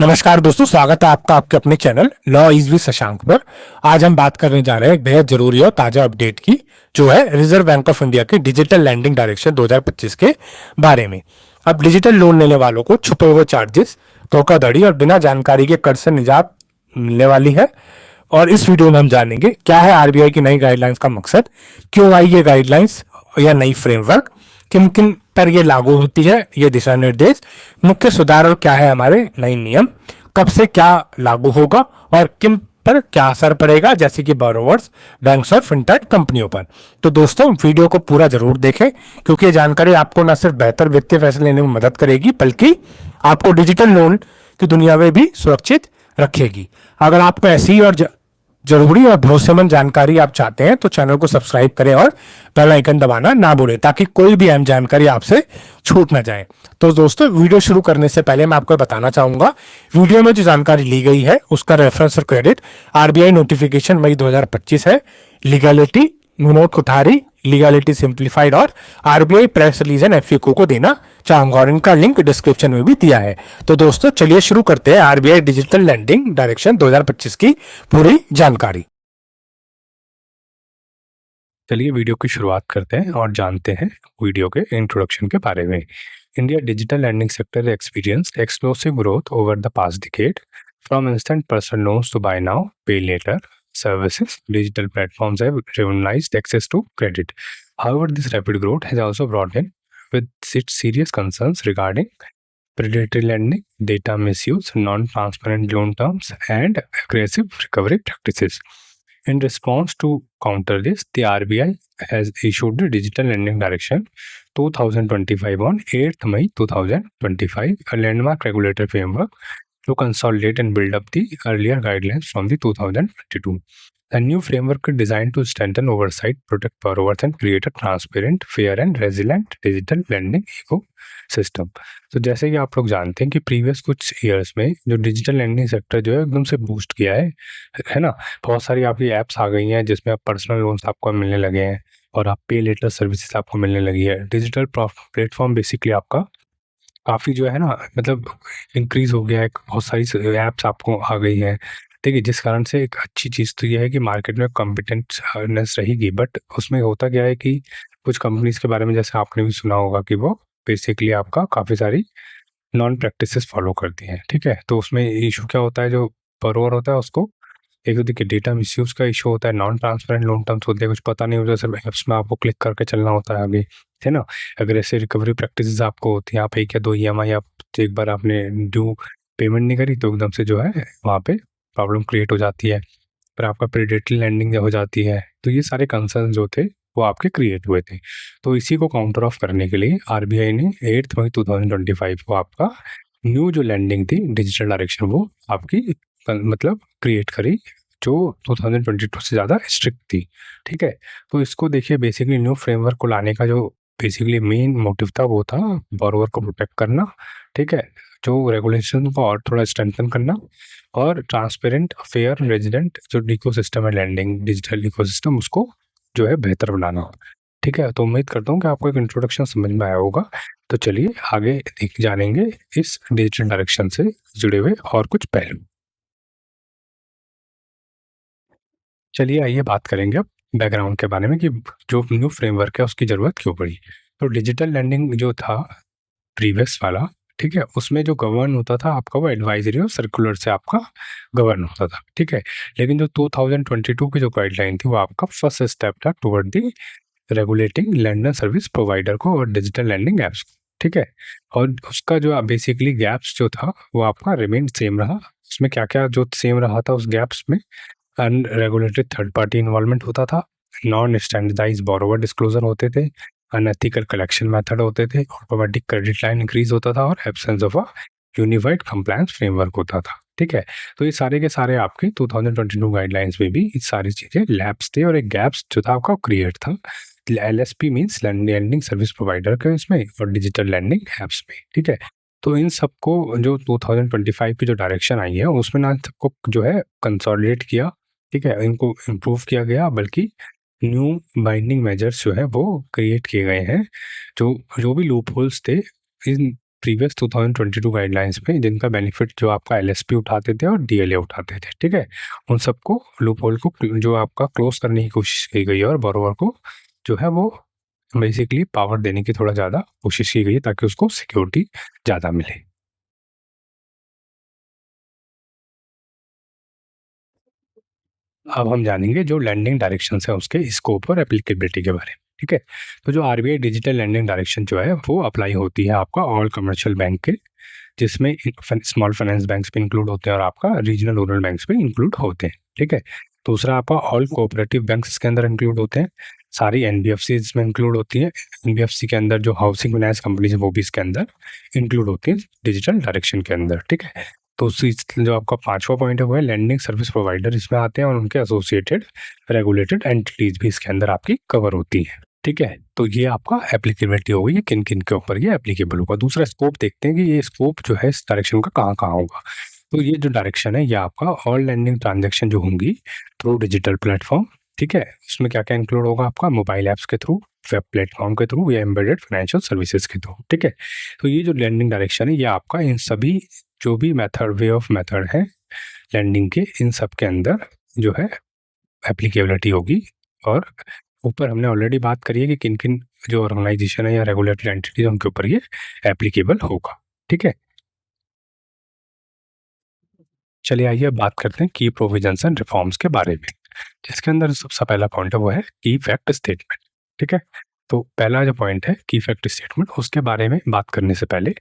नमस्कार दोस्तों, स्वागत है आपका आपके अपने channel law is with Shashank पर। आज हम बात करने जा रहे हैं एक बेहद जरूरी और ताजा अपडेट की, जो है रिजर्व बैंक ऑफ इंडिया के डिजिटल लैंडिंग डायरेक्शन 2025 के बारे में। अब डिजिटल लोन लेने वालों को छुपे हुए चार्जेस, धोखाधड़ी और बिना जानकारी के कर्ज से निजात मिलने वाली है। और इस वीडियो में हम जानेंगे क्या है आरबीआई की नई गाइडलाइंस का मकसद, क्यों आई ये गाइडलाइंस या नई फ्रेमवर्क, किन किन पर ये लागू होती है ये दिशा निर्देश, मुख्य सुधार और क्या है हमारे नए नियम, कब से क्या लागू होगा और किन पर क्या असर पड़ेगा, जैसे कि बोरोवर्स, बैंक्स और फिनटेक कंपनियों पर। तो दोस्तों, वीडियो को पूरा जरूर देखें, क्योंकि ये जानकारी आपको न सिर्फ बेहतर वित्तीय फैसले लेने में मदद करेगी, बल्कि आपको डिजिटल लोन की दुनिया में भी सुरक्षित रखेगी। अगर आपको ऐसी और जरूरी और भरोसेमंद जानकारी आप चाहते हैं तो चैनल को सब्सक्राइब करें और बेल आइकन दबाना ना भूलें, ताकि कोई भी अहम जानकारी आपसे छूट ना जाए। तो दोस्तों, वीडियो शुरू करने से पहले मैं आपको बताना चाहूंगा, वीडियो में जो जानकारी ली गई है उसका रेफरेंस और क्रेडिट आरबीआई नोटिफिकेशन मई 2025 है, legality Vinod Kothari, legality simplified और RBI press release and FAQ को देना चाहूंगा, और इनका लिंक डिस्क्रिप्शन में भी दिया है। तो दोस्तों, चलिए शुरू करते हैं आरबीआई डिजिटल लैंडिंग डायरेक्शन 2025 की पूरी जानकारी। चलिए वीडियो की शुरुआत करते हैं और जानते हैं वीडियो के इंट्रोडक्शन के बारे में। India digital lending sector experienced explosive growth over the past decade. From instant personal loans to buy now, pay later services, digital platforms have revolutionized access to credit. However, this rapid growth has also brought in with its serious concerns regarding predatory lending, data misuse, non-transparent loan terms, and aggressive recovery practices. In response to counter this, the RBI has issued the Digital Lending Direction 2025 on 8th May 2025, a landmark regulatory framework to consolidate and build up the earlier guidelines from the 2022. The new framework is designed to strengthen oversight, protect borrowers, and create a transparent, fair, and resilient digital lending ecosystem. तो जैसे कि आप लोग जानते हैं कि previous कुछ years में जो डिजिटल लैंडिंग सेक्टर जो है एकदम से बूस्ट किया है ना। बहुत सारी आपकी ऐप्स आ गई हैं जिसमें आप पर्सनल लोन्स आपको मिलने लगे हैं और आप पे लेटर सर्विसेज आपको मिलने लगी है। डिजिटल प्लेटफॉर्म बेसिकली आपका काफ़ी जो है ना, मतलब इंक्रीज हो गया है, बहुत सारी ऐप्स आपको आ गई हैं। ठीक है, जिस कारण से एक अच्छी चीज़ तो ये है कि मार्केट में कॉम्पिटेंटनेस रहेगी, बट उसमें होता क्या है कि कुछ कंपनीज के बारे में जैसे आपने भी सुना होगा कि वो बेसिकली आपका काफ़ी सारी नॉन प्रैक्टिसेस फॉलो करती हैं। ठीक है, तो उसमें इशू क्या होता है, जो बरोवर होता है उसको एक तो देखिए डेटा मिसयूज का इशू होता है, नॉन ट्रांसपेरेंट लोन टर्म्स होते हैं, कुछ पता नहीं होता, सिर्फ ऐप्स में आपको क्लिक करके चलना होता है आगे, है ना। अगर ऐसे रिकवरी प्रैक्टिसेस आपको होती हैं, आप एक या दो ईएमआई आप एक बार आपने ड्यू पेमेंट नहीं करी तो एकदम से जो है वहाँ पे प्रॉब्लम क्रिएट हो जाती है, फिर आपका प्रेडेटरी लैंडिंग हो जाती है। तो ये सारे कंसर्न जो थे वो आपके क्रिएट हुए थे। तो इसी को काउंटर ऑफ करने के लिए आरबीआई ने 8 मई 2025 को आपका न्यू जो लैंडिंग थी डिजिटल डायरेक्शन वो आपकी मतलब क्रिएट करी, जो 2022 से ज़्यादा स्ट्रिक्ट थी। ठीक है, तो इसको देखिए बेसिकली न्यू फ्रेमवर्क को लाने का जो बेसिकली मेन मोटिव था वो था बोरोवर को प्रोटेक्ट करना। ठीक है, जो रेगुलेशन को और थोड़ा स्ट्रेंथन करना और ट्रांसपेरेंट, फेयर, रेजिडेंट जो इकोसिस्टम है लैंडिंग डिजिटल इकोसिस्टम उसको जो है बेहतर बनाना। ठीक है, तो उम्मीद करता हूँ कि आपको एक इंट्रोडक्शन समझ में आया होगा। तो चलिए आगे जानेंगे इस डिजिटल डायरेक्शन से जुड़े हुए और कुछ पहलू। चलिए आइए बात करेंगे अब बैकग्राउंड के बारे में कि जो न्यू फ्रेमवर्क है उसकी ज़रूरत क्यों पड़ी। तो डिजिटल लैंडिंग जो था प्रीवियस वाला, ठीक है, उसमें जो गवर्न होता था आपका वो एडवाइजरी और सर्कुलर से आपका गवर्न होता था। ठीक है, लेकिन जो 2022 की जो गाइडलाइन थी वो आपका फर्स्ट स्टेप था toward the regulating lander service provider को और डिजिटल लैंडिंग ऐप्स को। ठीक है, और उसका जो बेसिकली गैप्स जो था वो आपका रिमेन सेम रहा। उसमें क्या क्या जो सेम रहा था उस गैप्स में, अनरेगुलेटेड थर्ड पार्टी इन्वॉल्वमेंट होता था, नॉन स्टैंडर्डाइज बोरोवर डिस्क्लोजर होते थे, अनएथिकल कलेक्शन मेथड होते थे, ऑटोमेटिक क्रेडिट लाइन इंक्रीज होता था और absence of a unified compliance framework होता था। ठीक है, तो ये सारे के सारे आपके 2022 गाइडलाइंस में भी ये सारी चीज़ें लैब्स थे और एक गैप्स जो था आपका क्रिएट था। LSP means lending service provider के इसमें और डिजिटल लैंडिंग ऐप्स में। ठीक है, तो इन सबको जो 2025 की जो डायरेक्शन आई है उसमें ना सबको जो है कंसोलिडेट किया। ठीक है, इनको इम्प्रूव किया गया, बल्कि न्यू बाइंडिंग मेजर्स जो है वो क्रिएट किए गए हैं। जो जो भी लूप होल्स थे इन प्रीवियस 2022 गाइडलाइंस में जिनका बेनिफिट जो आपका एलएसपी उठाते थे और डीएलए उठाते थे, ठीक है, उन सबको लूप होल को जो आपका क्लोज करने की कोशिश की गई है और बोरोवर को जो है वो बेसिकली पावर देने की थोड़ा ज़्यादा कोशिश की गई है ताकि उसको सिक्योरिटी ज़्यादा मिले। अब हम जानेंगे जो लैंडिंग डायरेक्शंस है उसके स्कोप और एप्लीकेबिलिटी के बारे में, ठीक है। तो जो आरबीआई डिजिटल लैंडिंग डायरेक्शन जो है वो अप्लाई होती है आपका ऑल कमर्शियल बैंक के, जिसमें स्मॉल फाइनेंस बैंक्स भी इंक्लूड होते हैं और आपका रीजनल रूरल बैंक्स भी इंक्लूड होते हैं, ठीक है। दूसरा आपका ऑल कोऑपरेटिव बैंक्स इसके अंदर इंक्लूड होते हैं, सारी एनबीएफसी इसमें इंक्लूड होती है। एनबीएफसी के अंदर जो हाउसिंग फाइनेंस कंपनीज है वो भी इसके अंदर इंक्लूड होती है डिजिटल डायरेक्शन के अंदर, ठीक है। तो उसी जो आपका पांचवा पॉइंट है वो है लैंडिंग सर्विस प्रोवाइडर इसमें आते हैं और उनके एसोसिएटेड रेगुलेटेड एंटिटीज भी इसके अंदर आपकी कवर होती है, ठीक है। तो ये आपका एप्लीकेबिलिटी होगी, ये किन किन के ऊपर ये एप्लीकेबल होगा। दूसरा स्कोप देखते हैं कि ये स्कोप जो है इस डायरेक्शन का कहाँ कहाँ होगा। तो ये जो डायरेक्शन है ये आपका ऑल लैंडिंग ट्रांजेक्शन जो होंगी थ्रू डिजिटल प्लेटफॉर्म, ठीक है, उसमें क्या क्या इंक्लूड होगा आपका मोबाइल ऐप्स के थ्रू, वेब प्लेटफॉर्म के थ्रू या एम्बेडेड फाइनेंशियल सर्विसेज के थ्रू, ठीक है। तो ये जो लैंडिंग डायरेक्शन है ये आपका इन सभी जो भी मेथड वे ऑफ मेथड है लैंडिंग के, इन सब के अंदर जो है एप्लीकेबिलिटी होगी। और ऊपर हमने ऑलरेडी बात करी है कि किन किन जो ऑर्गेनाइजेशन है या रेगुलेटरी एंटिटी है उनके ऊपर ये एप्लीकेबल होगा, ठीक है। चलिए आइए बात करते हैं की प्रोविजंस एंड रिफॉर्म्स के बारे में, जिसके अंदर सबसे पहला पॉइंट है वो है की फैक्ट स्टेटमेंट, ठीक है। तो पहला जो पॉइंट है की फैक्ट स्टेटमेंट, उसके बारे में बात करने से पहले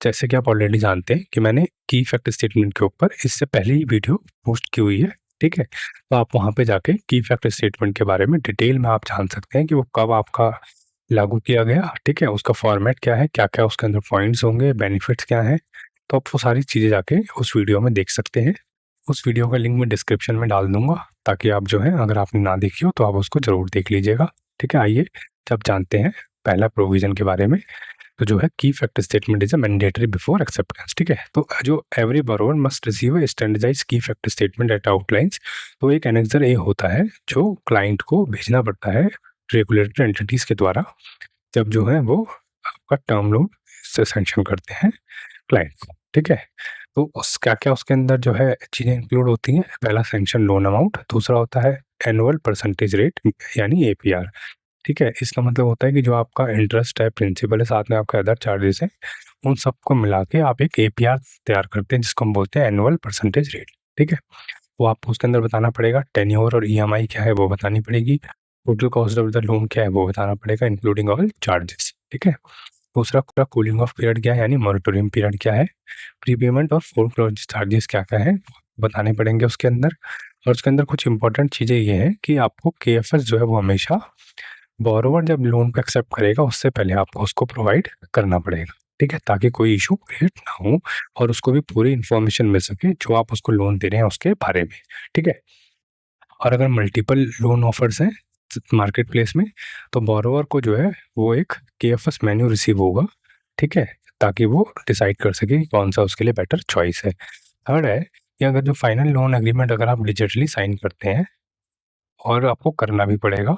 जैसे कि आप ऑलरेडी जानते हैं कि मैंने की फैक्ट स्टेटमेंट के ऊपर इससे पहले ही वीडियो पोस्ट की हुई है, ठीक है। तो आप वहाँ पे जाके की फैक्ट स्टेटमेंट के बारे में डिटेल में आप जान सकते हैं कि वो कब आपका लागू किया गया, ठीक है, उसका फॉर्मेट क्या है, क्या क्या उसके अंदर पॉइंट्स होंगे, बेनिफिट्स क्या हैं। तो आप वो सारी चीज़ें जाके उस वीडियो में देख सकते हैं। उस वीडियो का लिंक मैं डिस्क्रिप्शन में डाल दूंगा ताकि आप जो है अगर आपने ना देखी हो तो आप उसको ज़रूर देख लीजिएगा, ठीक है। आइए जब जानते हैं पहला प्रोविज़न के बारे में। तो जो है key fact statement is a mandatory before acceptance, ठीक है। तो जो every borrower must receive a standardize key fact statement at outlines. तो एक एनेक्सर ए होता है जो क्लाइंट को भेजना पड़ता है रेगुलेटरी एंटिटीज के द्वारा जब जो है वो आपका टर्म लोन से सैंक्शन करते हैं क्लाइंट को, ठीक है। तो उस क्या क्या उसके अंदर जो है चीज़ें इंक्लूड होती हैं। पहला सैंक्शन लोन अमाउंट, दूसरा होता है एनुअल परसेंटेज रेट यानी एपीआर, ठीक है। इसका मतलब होता है कि जो आपका इंटरेस्ट है, प्रिंसिपल है, साथ में आपके अदर चार्जेस हैं, उन सबको मिला के आप एक एपीआर तैयार करते हैं जिसको हम बोलते हैं एनुअल परसेंटेज रेट, ठीक है। वो आपको उसके अंदर बताना पड़ेगा। टेन्योर और ईएमआई क्या है वो बतानी पड़ेगी। Total cost of the loan क्या है वो बताना पड़ेगा इंक्लूडिंग ऑल चार्जेस, ठीक है। दूसरा पूरा कूलिंग ऑफ पीरियड क्या है यानी मॉरिटोरियम पीरियड क्या है। प्रीपेमेंट और फोरक्लोज चार्जेस क्या क्या है बताने पड़ेंगे उसके अंदर। और उसके अंदर कुछ इंपॉर्टेंट चीज़ें ये हैं कि आपको केएफएस जो है वो हमेशा बोरोवर जब लोन को एक्सेप्ट करेगा उससे पहले आपको उसको प्रोवाइड करना पड़ेगा, ठीक है, ताकि कोई इशू क्रिएट ना हो और उसको भी पूरी इन्फॉर्मेशन मिल सके जो आप उसको लोन दे रहे हैं उसके बारे में, ठीक है। और अगर मल्टीपल लोन ऑफर्स हैं मार्केट प्लेस में तो बोरोवर को जो है वो एक केएफएस मेन्यू रिसीव होगा, ठीक है, ताकि वो डिसाइड कर सके कि कौन सा उसके लिए बेटर चॉइस है। थर्ड है कि अगर जो फाइनल लोन एग्रीमेंट अगर आप डिजिटली साइन करते हैं और आपको करना भी पड़ेगा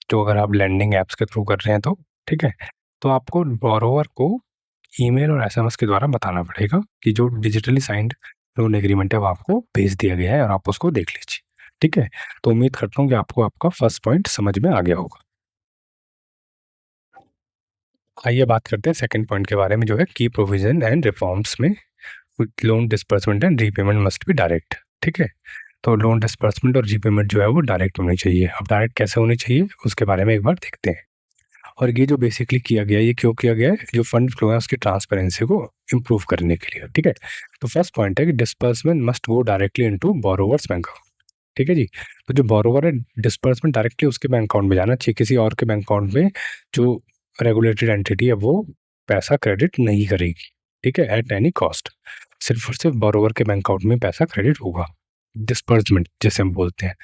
जो अगर आप लैंडिंग ऐप्स के थ्रू कर रहे हैं तो, ठीक है, तो आपको बोरोवर को ईमेल और एसएमएस के द्वारा बताना पड़ेगा कि जो डिजिटली साइंड लोन एग्रीमेंट है वो आपको भेज दिया गया है और आप उसको देख लीजिए, ठीक है। तो उम्मीद करता हूँ कि आपको आपका फर्स्ट पॉइंट समझ में आ गया होगा। आइए बात करते हैं सेकंड पॉइंट के बारे में जो है की प्रोविजन एंड रिफॉर्म्स में loan disbursement and repayment must B direct, ठीक है। तो लोन डिसबर्समेंट और रीपेमेंट जो है वो डायरेक्ट होनी चाहिए। अब डायरेक्ट कैसे होनी चाहिए उसके बारे में एक बार देखते हैं। और ये जो बेसिकली किया गया है ये क्यों किया गया है, जो फंड फ्लो है उसकी ट्रांसपेरेंसी को इम्प्रूव करने के लिए, ठीक है। तो फर्स्ट पॉइंट है कि disbursement must go directly into borrowers bank account, ठीक है जी। तो जो बोरोवर है डिस्पर्समेंट डायरेक्टली उसके बैंक अकाउंट में जाना चाहिए, किसी और के बैंक अकाउंट में जो रेगुलेटेड एंटिटी है वो पैसा क्रेडिट नहीं करेगी, ठीक है, एट एनी कॉस्ट। सिर्फ और सिर्फ बोरोवर के बैंक अकाउंट में पैसा क्रेडिट होगा, डिस्पर्समेंट जैसे हम बोलते हैं।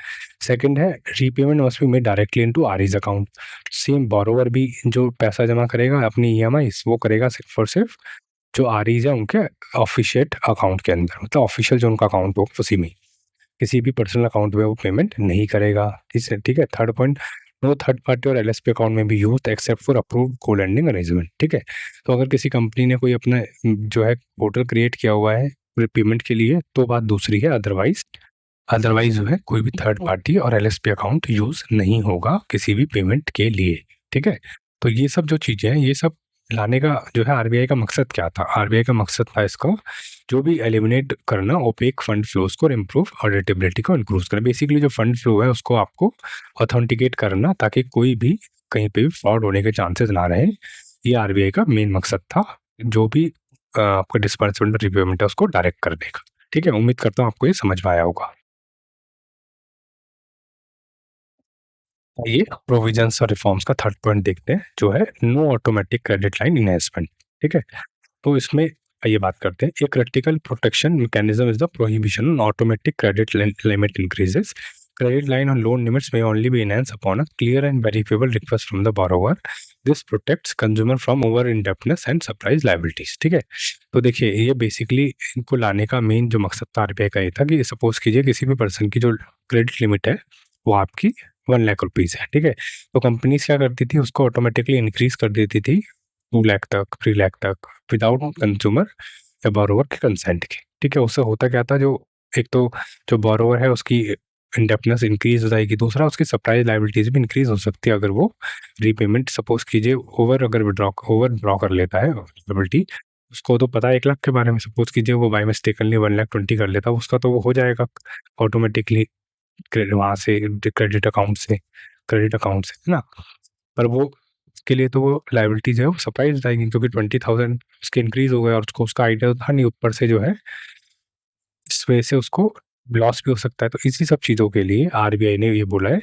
सेकंड है repayment must be made directly into RE's account. Same borrower भी जो पैसा जमा करेगा अपनी ईएमआई वो करेगा सिर्फ और सिर्फ जो आरईज है उनके ऑफिशिएट अकाउंट के अंदर, मतलब ऑफिशियल जो उनका अकाउंट हो उसी में, किसी भी पर्सनल अकाउंट में वो पेमेंट नहीं करेगा, ठीक है। Third point no third party और एलएसपी अकाउंट में भी use except for approved co lending arrangement. ठीक है, तो अगर किसी कंपनी ने कोई अपना जो है पोर्टल क्रिएट किया हुआ है पेमेंट के लिए तो बात दूसरी है, अदरवाइज जो है कोई भी थर्ड पार्टी और एलएसपी अकाउंट यूज नहीं होगा किसी भी पेमेंट के लिए। ठीक है, तो ये सब जो चीज़ें हैं ये सब लाने का जो है आरबीआई का मकसद क्या था? आरबीआई का मकसद था इसको जो भी एलिमिनेट करना ओपेक फंड फ्लोज को और इम्प्रूव ऑडिटेबिलिटी को इंक्रीज करना। बेसिकली जो फंड फ्लो है उसको आपको ऑथेंटिकेट करना ताकि कोई भी कहीं पे भी फ्रॉड होने के चांसेस ना रहे। ये आरबीआई का मेन मकसद था, जो भी आपका डिस्बर्समेंट रिपेमेंट है उसको डायरेक्ट करने का। ठीक है, उम्मीद करता हूँ आपको ये समझ में आया होगा। ये प्रोविजंस और रिफॉर्म्स का थर्ड पॉइंट देखते हैं जो है no automatic credit line enhancement. ठीक है, तो इसमें ये बात करते हैं, एक critical protection mechanism is the prohibition on automatic credit limit increases. Credit line on loan limits may only be enhanced upon a clear and verifiable request from the borrower. This protects consumer from over indebtedness and surprise liabilities. ठीक है, तो देखिए ये basically इनको लाने का main जो मकसद था आरबीआई का ये था कि सपोज कीजिए किसी भी पर्सन की जो क्रेडिट लिमिट है वो आपकी 1 लाख रुपीज़ है। ठीक है, तो कंपनीज क्या करती थी उसको ऑटोमेटिकली इंक्रीज कर देती थी 2 लाख तक, 3 लाख तक, विदाउट कंज्यूमर या बोरोवर के कंसेंट के। ठीक है, उससे होता क्या था, जो एक तो जो बोरोवर है उसकी इंडेप्टनेस इंक्रीज हो जाएगी, दूसरा उसकी सरप्राइज लाइबिलिटीज भी इंक्रीज हो सकती है अगर वो रीपेमेंट सपोज कीजिए अगर ओवर ड्रॉ कर लेता है लाइबिलिटी। उसको तो पता है 1 लाख के बारे में, सपोज कीजिए वो बाई मिस्टेकनली 1,20,000 कर लेता, उसका तो वो हो जाएगा ऑटोमेटिकली क्रेडिट वहाँ से, क्रेडिट अकाउंट से, है ना। पर वो उसके लिए तो वो लाइबिलिटी जो है वो सरप्राइज हो जाएगी क्योंकि 20,000 उसके इंक्रीज हो गया और उसको उसका आइडिया तो था नहीं, ऊपर से जो है इस वजह से उसको लॉस भी हो सकता है। तो इसी सब चीज़ों के लिए आरबीआई ने ये बोला है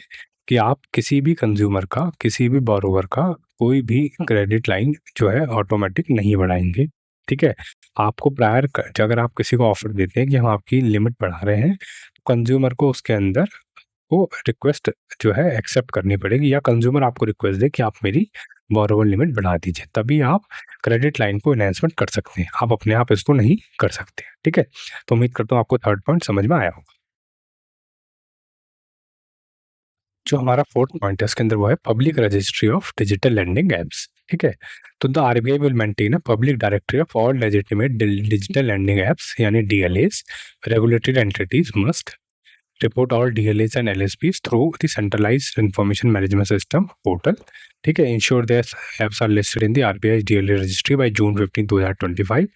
कि आप किसी भी कंज्यूमर का, किसी भी बोरोवर का कोई भी क्रेडिट लाइन जो है ऑटोमेटिक नहीं बढ़ाएंगे। ठीक है, आपको प्रायर अगर आप किसी को ऑफर देते हैं कि हम आपकी लिमिट बढ़ा रहे हैं, कंज्यूमर को उसके अंदर वो रिक्वेस्ट जो है एक्सेप्ट करनी पड़ेगी, या कंज्यूमर आपको रिक्वेस्ट दे कि आप मेरी बोरोवर लिमिट बढ़ा दीजिए, तभी आप क्रेडिट लाइन को एनहेंसमेंट कर सकते हैं। आप अपने आप इसको नहीं कर सकते। ठीक है, तो उम्मीद करता हूँ आपको थर्ड पॉइंट समझ में आया होगा। जो हमारा फोर्थ पॉइंट है इसके अंदर वो है public registry of digital lending apps. ठीक है, तो the RBI will maintain a public directory of all legitimate digital lending apps यानी DLS. Regulated entities must report all DLAs and LSPs through the centralized information management system portal. ठीक है, ensure their apps are listed in the RBI's DLA registry by June 15, 2025.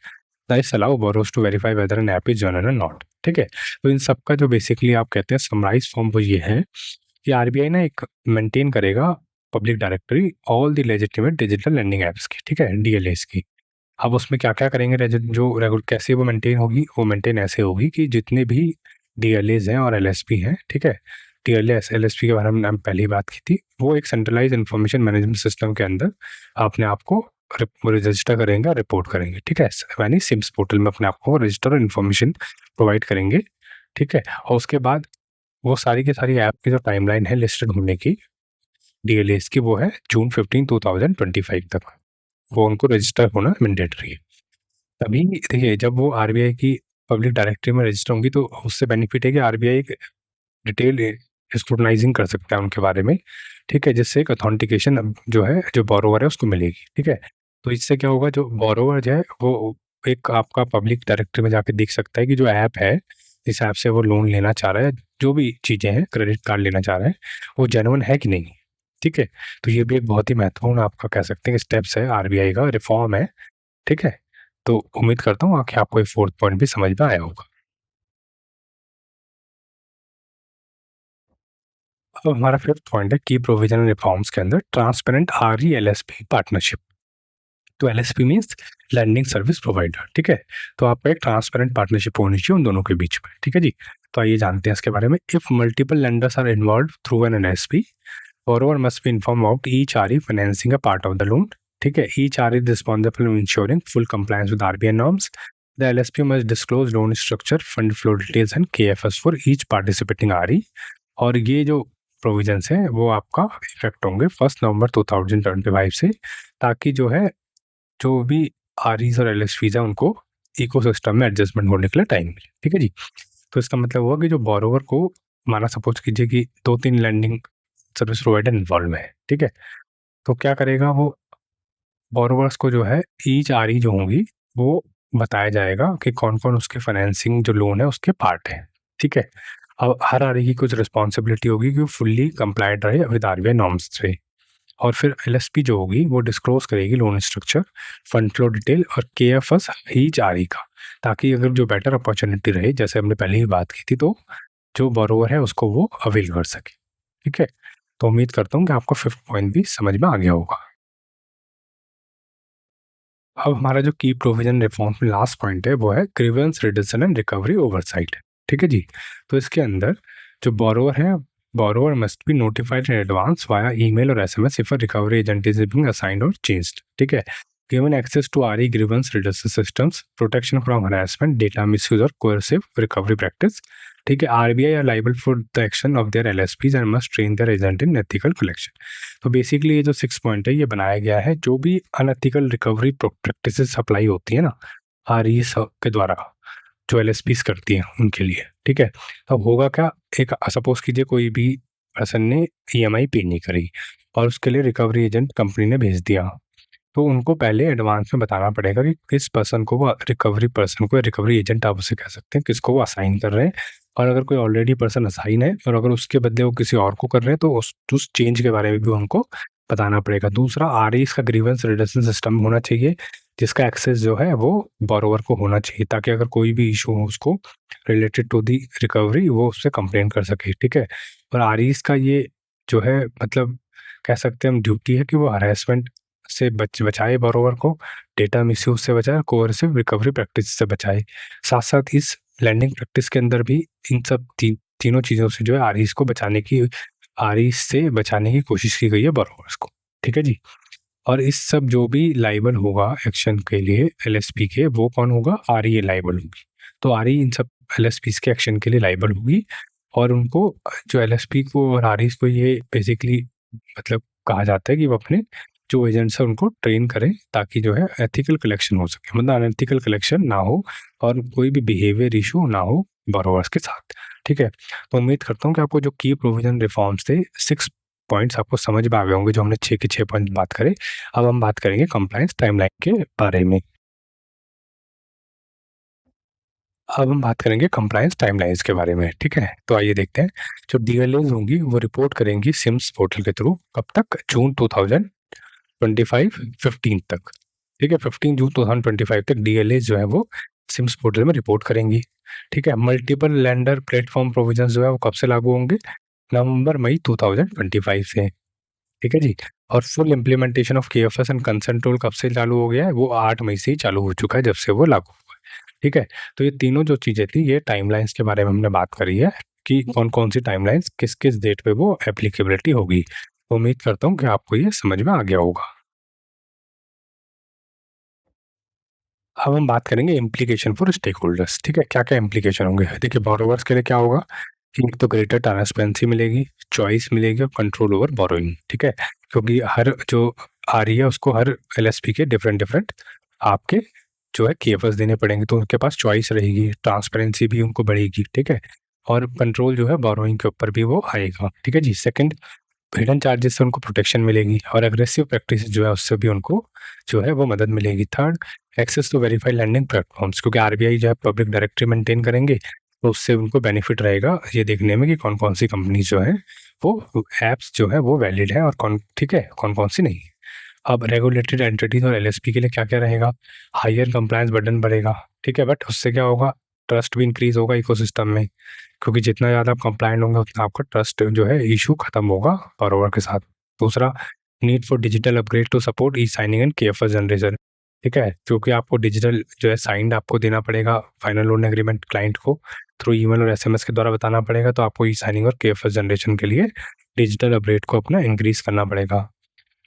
This allow borrowers to verify whether an app is genuine or not. ठीक है, तो इन सब का जो basically आप कहते हैं समराइज फॉर्म वो ये है कि आरबीआई ना एक मेंटेन करेगा public directory all the legitimate digital lending apps की। ठीक है, डीएलएस की। अब उसमें क्या क्या करेंगे, जो रेगुलर कैसे वो मेंटेन होगी, वो मेंटेन ऐसे होगी कि जितने भी डीएलएज हैं और एलएसपी हैं, ठीक है, डीएलएस एलएसपी के बारे में हम पहले ही बात की थी, वो एक सेंट्रलाइज इन्फॉर्मेशन मैनेजमेंट सिस्टम के अंदर अपने आप को रजिस्टर करेंगे और रिपोर्ट करेंगे। ठीक है, यानी सिम्स पोर्टल में अपने आप को रजिस्टर और इन्फॉर्मेशन प्रोवाइड करेंगे। ठीक है, और उसके बाद वो सारी की सारी ऐप की जो टाइमलाइन है लिस्टेड होने की डीएलएस की, वो है जून 15, 2025 तक वो उनको रजिस्टर होना मैंडेटरी है। तभी देखिए जब वो आरबीआई की पब्लिक डायरेक्टरी में रजिस्टर होंगी तो उससे बेनिफिट है कि आरबीआई डिटेल स्क्रूटनाइजिंग कर सकता है उनके बारे में। ठीक है, जिससे एक ऑथेंटिकेशन जो है जो बोरोवर है उसको मिलेगी। ठीक है, तो इससे क्या होगा, जो बोरोवर जो है वो एक आपका पब्लिक डायरेक्टरी में जाके देख सकता है कि जो ऐप है जिस ऐप से वो लोन लेना चाह रहा है, जो भी चीज़ें हैं, क्रेडिट कार्ड लेना चाह रहा है, वो जेन्युइन है कि नहीं। ठीक है, तो ये भी एक बहुत ही महत्वपूर्ण आपका कह सकते हैं कि स्टेप्स है, आरबीआई का रिफॉर्म है। ठीक है, तो उम्मीद करता हूँ कि आपको ये फोर्थ पॉइंट भी समझ में आया होगा। अब हमारा फिफ्थ पॉइंट है की प्रोविजन रिफॉर्म्स के अंदर ट्रांसपेरेंट आरई एलएसपी पार्टनरशिप। तो LSP means lending service provider. ठीक है, तो आपका एक ट्रांसपेरेंट पार्टनरशिप होनी चाहिए उन दोनों के बीच में। ठीक है जी, तो आइए जानते हैं इसके बारे में। If multiple lenders are involve through an LSP, borrower must be informed about each RE financing a part of the loan. ठीक है, each RE is responsible for ensuring full compliance with RBI norms. The LSP must disclose loan structure, fund flow details and KFS for each participating RE. और ये जो provisions हैं वो आपका effect होंगे 1 नवंबर 2025 से, ताकि जो है जो भी आरईज और एलएसपीज है उनको इकोसिस्टम में एडजस्टमेंट होने के लिए टाइम मिले। ठीक है जी, तो इसका मतलब हुआ कि जो बोरोवर को, माना सपोज कीजिए कि 2-3 लैंडिंग सर्विस प्रोवाइडर इन्वॉल्व है, ठीक है। तो क्या करेगा वो, बोरोवर्स को जो है ईच आरई जो होंगी वो बताया जाएगा कि कौन-कौन उसके फाइनेंसिंग जो लोन है उसके पार्ट है, ठीक है। अब हर आरई की कुछ रिस्पॉन्सिबिलिटी होगी कि वो फुल्ली कंप्लायंट रहे विद आरबीआई नॉर्म्स से। और फिर एलएसपी जो होगी वो डिस्क्लोज करेगी loan structure, fund flow detail और केएफएस ईच आरई का, ताकि अगर जो बेटर अपॉर्चुनिटी रहे, जैसे हमने पहले ही बात की थी, तो जो बोरोवर है उसको वो अवेल कर सके, ठीक है। तो उम्मीद करता हूँ कि आपको फिफ्थ पॉइंट भी समझ में आ गया होगा। अब हमारा जो की प्रोविजन रिफॉर्म में लास्ट पॉइंट है वो है grievance reduction and recovery oversight, ठीक है जी। तो इसके अंदर जो बोरोवर है, borrower must be notified in advance via email और SMS if a recovery agent is being assigned और चेंज्ड, ठीक है। Given access to RE grievance reduction systems, protection from harassment, data misuse और कोerसिव रिकवरी प्रैक्टिस, ठीक है। RBI are liable for the action of their LSPs and must train their agent in ethical collection. तो basically ये जो 6 point है ये बनाया गया है जो भी अनएथिकल रिकवरी प्रैक्टिसेस सप्लाई होती है ना आरई के द्वारा, जो एलएसपीज करती हैं उनके लिए, ठीक है। तो होगा क्या, एक सपोज कीजिए कोई भी पर्सन ने ईएमआई पे नहीं करी और उसके लिए रिकवरी एजेंट कंपनी ने भेज दिया, तो उनको पहले एडवांस में बताना पड़ेगा कि किस पर्सन को वो पर्सन को रिकवरी एजेंट आप उसे कह सकते हैं, किसको वो असाइन कर रहे हैं। और अगर कोई ऑलरेडी पर्सन असाइन है और अगर उसके बदले वो किसी और को कर रहे हैं तो उस चेंज के बारे में भी उनको बताना पड़ेगा। दूसरा, आरईस का ग्रीवेंस रिडक्शन सिस्टम होना चाहिए जिसका एक्सेस जो है वो बोरोवर को होना चाहिए, ताकि अगर कोई भी इशू हो उसको रिलेटेड टू दी रिकवरी वो उससे कंप्लेन कर सके, ठीक है। और आरईस का ये जो है मतलब कह सकते हैं हम ड्यूटी है कि वो हरेसमेंट से बचाए बोरोवर को, डेटा मिसयूज से बचाए, कोerसिव रिकवरी प्रैक्टिस से बचाए। साथ साथ इस लैंडिंग प्रैक्टिस के अंदर भी इन सब तीनों चीज़ों से जो है आरईस को बचाने की, आरईस से बचाने की कोशिश की गई है बोरोवर्स को, ठीक है जी। और इस सब जो भी लाइबल होगा एक्शन के लिए एलएसपी के, वो कौन होगा, आरई लाइबल होगी। तो आरई इन सब एलएसपी के एक्शन के लिए लाइबल होगी और उनको जो एलएसपी को और आरईस को ये बेसिकली मतलब कहा जाता है कि वो अपने जो एजेंट्स हैं उनको ट्रेन करें ताकि जो है एथिकल कलेक्शन हो सके, मतलब अनएथिकल कलेक्शन ना हो और कोई भी बिहेवियर इशू ना हो बोरोवर्स के साथ, ठीक है। तो उम्मीद करता हूँ कि आपको जो की प्रोविजन रिफॉर्म्स थे 6 पॉइंट्स आपको समझ में आ गए होंगे, जो हमने 6 के 6 पॉइंट बात करे। अब हम बात करेंगे कंप्लायंस टाइमलाइन के बारे में। अब हम बात करेंगे कंप्लायंस टाइमलाइंस के बारे में, ठीक है। तो आइए देखते हैं। जो डीएलएज होंगी वो रिपोर्ट करेंगी सिम्स पोर्टल के थ्रू, कब तक, जून 2025 15 तक, ठीक है। 15 जून 2025 तक डीएलएज जो है वो सिम्स पोर्टल में रिपोर्ट करेंगी, ठीक है। मल्टीपल लैंडर प्लेटफॉर्म प्रोविजंस जो है वो कब से लागू होंगे, नवंबर मई 2025 से, ठीक है जी। और full implementation of KFS and consent rule कब से चालू हो गया है, वो 8 मई से ही चालू हो चुका है जब से वो लागू हुआ है, ठीक है। तो ये तीनों जो चीज़ें थी ये टाइमलाइंस के बारे में हमने बात करी है कि कौन कौन सी टाइमलाइंस किस किस डेट पे वो एप्लीकेबिलिटी होगी। उम्मीद करता हूँ कि आपको ये समझ में आ गया होगा। अब हम बात करेंगे इम्प्लीकेशन फॉर स्टेक होल्डर्स, ठीक है। क्या क्या इम्प्लीकेशन होंगे, देखिए बोरोवर्स के लिए क्या होगा कि एक तो ग्रेटर ट्रांसपेरेंसी मिलेगी, चॉइस मिलेगी और कंट्रोल ओवर बोरोइंग, ठीक है। क्योंकि हर जो आ रही है उसको हर एलएसपी के डिफरेंट डिफरेंट आपके जो है केएफएस देने पड़ेंगे, तो उनके पास चॉइस रहेगी, ट्रांसपेरेंसी भी उनको बढ़ेगी, ठीक है। और कंट्रोल जो है बोरोइंग के ऊपर भी वो आएगा, ठीक है जी। सेकंड, हिडन चार्जेस से उनको प्रोटेक्शन मिलेगी और एग्रेसिव प्रैक्टिस जो है उससे भी उनको जो है वो मदद मिलेगी। Third, access to verified lending platforms, क्योंकि आरबीआई जो है पब्लिक डायरेक्टरी मेंटेन करेंगे तो उससे उनको बेनिफिट रहेगा ये देखने में कि कौन कौन सी कंपनी जो है वो एप्स जो है वो वैलिड है और कौन, ठीक है, कौन कौन सी नहीं। अब रेगुलेटेड एंटिटीज और एलएसपी के लिए क्या क्या रहेगा, हायर कंप्लायंस बर्डन बढ़ेगा, ठीक है। बट उससे क्या होगा, ट्रस्ट भी इंक्रीज होगा इकोसिस्टम में, क्योंकि जितना ज़्यादा आप कंप्लायंट होंगे उतना आपका ट्रस्ट जो है इशू खत्म होगा बॉरोवर के साथ। दूसरा, need for digital upgrade to support e signing and KFS generation, ठीक है। क्योंकि आपको डिजिटल जो है साइंड आपको देना पड़ेगा फाइनल लोन एग्रीमेंट क्लाइंट को थ्रू ईमेल और एसएमएस के द्वारा बताना पड़ेगा, तो आपको ई साइनिंग और केएफएस जनरेशन के लिए डिजिटल अपग्रेड को अपना इंक्रीज करना पड़ेगा।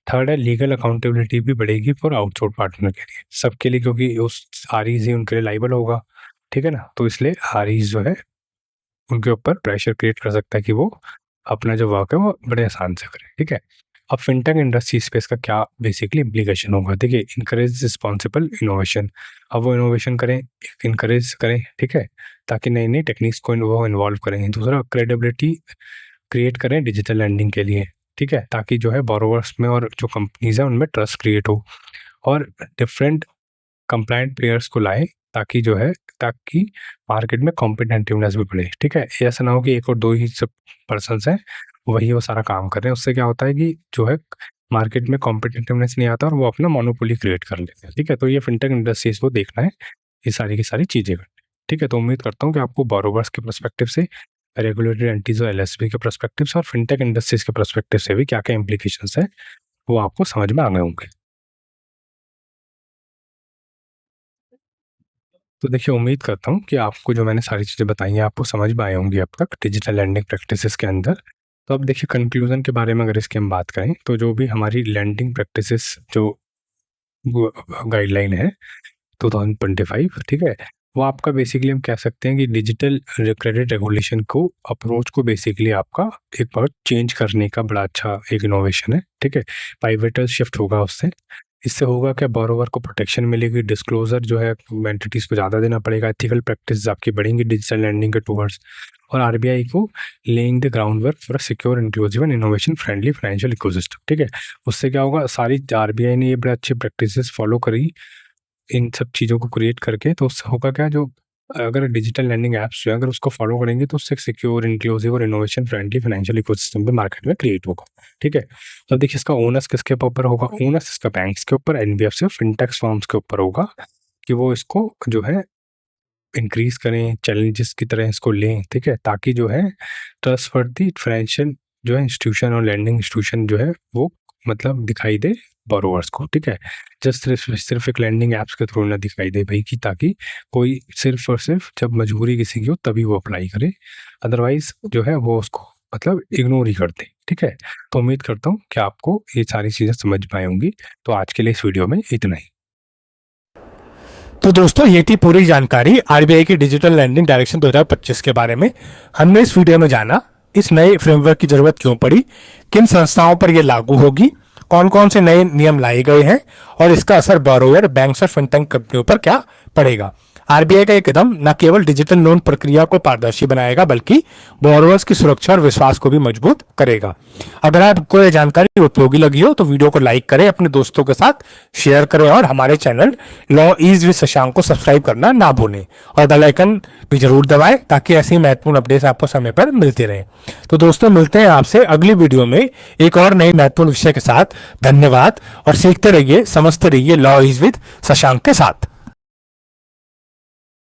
थर्ड है, लीगल अकाउंटेबिलिटी भी बढ़ेगी फॉर आउटसोर्स पार्टनर के लिए, सबके लिए, क्योंकि उस आरईज ही उनके लिए लाइबल होगा, ठीक है ना। तो इसलिए आरईज जो है उनके ऊपर प्रेशर क्रिएट कर सकता है कि वो अपना जो वर्क है वो बड़े आसान से करें, ठीक है। अब फिनटेक इंडस्ट्री स्पेस का क्या बेसिकली इम्प्लीकेशन होगा, देखिए, इनकरेज रिस्पॉन्सिबल इनोवेशन, अब वो इनोवेशन करें, इनकरेज करें, ठीक है, ताकि नई नई टेक्निक्स को वो इन्वॉल्व करें। दूसरा, क्रेडिबिलिटी क्रिएट करें डिजिटल लैंडिंग के लिए, ठीक है, ताकि जो है बोरोवर्स में और जो कंपनीज है उनमें ट्रस्ट क्रिएट हो, और डिफरेंट कंप्लायंट प्लेयर्स को लाए ताकि जो है ताकि मार्केट में कॉम्पिटेटिवनेस भी बढ़े। ठीक है, ऐसा ना हो कि एक और दो ही सब पर्सन हैं वही वो सारा काम कर रहे हैं। उससे क्या होता है कि जो है मार्केट में कॉम्पिटेटिवनेस नहीं आता और वो अपना मोनोपोली क्रिएट कर लेते हैं। ठीक है, तो ये फिनटेक इंडस्ट्रीज को देखना है ये सारी की सारी चीज़ें करनी। ठीक है, तो उम्मीद करता हूँ कि आपको बोरोवर्स के पर्सपेक्टिव से, रेगुलेटरी एंटीज और एलएसपी के पर्सपेक्टिव से और फिनटेक इंडस्ट्रीज के पर्सपेक्टिव से भी क्या क्या इंप्लीकेशंस है वो आपको समझ में आ गए होंगे। तो देखिए, उम्मीद करता हूँ कि आपको जो मैंने सारी चीज़ें बताई हैं आपको समझ में आई होंगी अब तक डिजिटल लैंडिंग प्रैक्टिसेस के अंदर। तो अब देखिए, कंक्लूजन के बारे में अगर इसकी हम बात करें तो जो भी हमारी लैंडिंग प्रैक्टिसेस जो गाइडलाइन है 2025, ठीक है, वो आपका बेसिकली हम कह सकते हैं कि डिजिटल क्रेडिट रेगुलेशन को अप्रोच को बेसिकली आपका एक बहुत चेंज करने का बड़ा अच्छा एक इनोवेशन है। ठीक है, पाइवेटल शिफ्ट होगा उससे। इससे होगा क्या, बोरोवर को प्रोटेक्शन मिलेगी, डिस्क्लोजर जो है एंटिटीज़ को ज़्यादा देना पड़ेगा, एथिकल प्रैक्टिस आपकी बढ़ेंगी डिजिटल लैंडिंग के टूवर्ड्स, और आरबीआई को laying the ground work for secure, inclusive and innovation friendly financial ecosystem. ठीक है, उससे क्या होगा, सारी आरबीआई ने ये बड़े अच्छे प्रैक्टिसेस फॉलो करी इन सब चीज़ों को क्रिएट करके, तो उससे होगा क्या, जो अगर डिजिटल लैंडिंग ऐप्स जो है अगर उसको फॉलो करेंगे तो उससे सिक्योर, इंक्लूसिव और इनोवेशन फ्रेंडली फाइनेंशियल इकोसिस्टम भी मार्केट में क्रिएट होगा। ठीक है, तो देखिए इसका ओनर्स किसके ऊपर होगा, ओनर्स इसका बैंक्स के ऊपर, एनबीएफसी और फिनटेक्स फर्म्स के ऊपर होगा कि वो इसको जो है इंक्रीज करें, चैलेंजेस की तरह इसको लें। ठीक है, ताकि जो है ट्रस्टवर्दी फाइनेंशियल जो है इंस्टीट्यूशन और लैंडिंग इंस्टीट्यूशन जो है वो मतलब दिखाई दे बोरोवर्स को। ठीक है, जस्ट सिर्फ एक लैंडिंग ऐप्स के थ्रू ना दिखाई दे भाई, कि ताकि कोई सिर्फ और सिर्फ जब मजबूरी किसी की हो तभी वो अप्लाई करे, अदरवाइज जो है वो उसको मतलब इग्नोर ही कर दे। ठीक है, तो उम्मीद करता हूँ कि आपको ये सारी चीज़ें समझ में आई होंगी। तो आज के लिए इस वीडियो में इतना ही। तो दोस्तों, ये थी पूरी जानकारी आरबीआई की डिजिटल लैंडिंग डायरेक्शन 2025 के बारे में। हमने इस वीडियो में जाना इस नए फ्रेमवर्क की जरूरत क्यों पड़ी, किन संस्थाओं पर यह लागू होगी, कौन कौन से नए नियम लाए गए हैं और इसका असर बोरोवर, बैंक्स और फिनटेक कंपनियों पर क्या पड़ेगा। आरबीआई का यह कदम न केवल डिजिटल लोन प्रक्रिया को पारदर्शी बनाएगा बल्कि बोरोवर्स की सुरक्षा और विश्वास को भी मजबूत करेगा। अगर आपको यह जानकारी उपयोगी लगी हो तो वीडियो को लाइक करें, अपने दोस्तों के साथ शेयर करें और हमारे channel law is with Shashank को सब्सक्राइब करना ना भूलें और बेल आइकन भी जरूर दबाएं ताकि ऐसी महत्वपूर्ण अपडेट्स आपको समय पर मिलती रहे। तो दोस्तों, मिलते हैं आपसे अगली वीडियो में एक और नए महत्वपूर्ण विषय के साथ। धन्यवाद और सीखते रहिए, समझते रहिए लॉ इज विद शशांक के साथ।